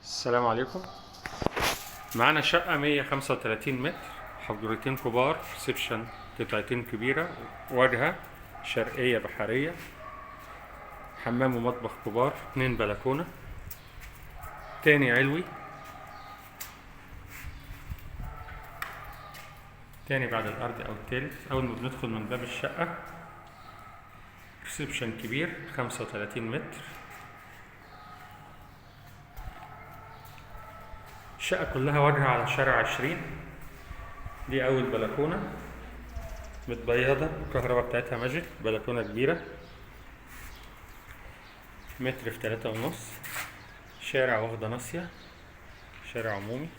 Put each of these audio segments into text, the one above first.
السلام عليكم. معانا شقة 135 متر، حجرتين كبار، ريسبشن، قطعتين كبيرة، واجهة شرقية بحرية، حمام ومطبخ كبار، 2 بلكونة، تاني علوي، تاني بعد الأرض أو التالت. أول ما بندخل من باب الشقة ريسبشن كبير 35 متر. الشقة كلها واجهة على شارع 20. دي أول بلكونة متبيضة، الكهرباء بتاعتها ماجيك، بلكونة كبيرة متر في 3.5. شارع واخدة ناصية، شارع عمومي.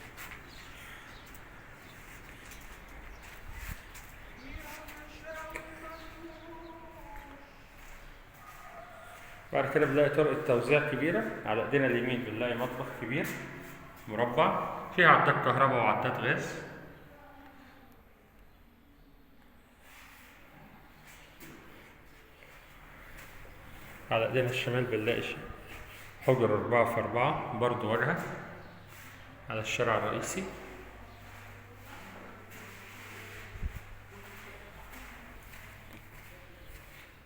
بعد كده بنلاقي طرقة توزيع كبيرة، على ايدينا اليمين بنلاقي مطبخ كبير مربع فيه عداد كهرباء وعداد غاز. على ايدينا الشمال بنلاقي حجر 4x4 برضو واجهة على الشارع الرئيسي.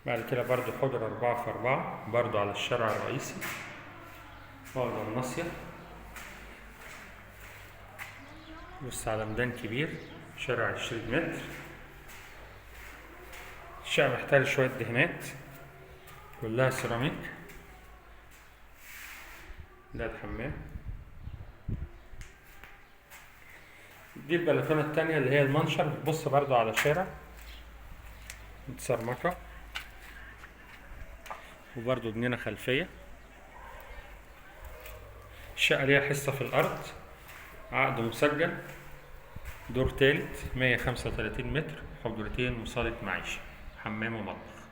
بعد كده برضو حجر 4x4 برضو على الشارع الرئيسي واخدة الناصية. بص على ميدان كبير، شارع 20 متر. الشقة محتاجة شوية دهانات، كلها سيراميك. ده الحمام. دي البلكونة التانية اللي هي المنشر، بتبص برضو على شارع متسرمكة، وبرضو جنينة خلفية. الشقة ليها حصة في الأرض، عقد مسجل، دور تالت، 135 متر، حجرتين وصالة معيشة، حمام ومطبخ.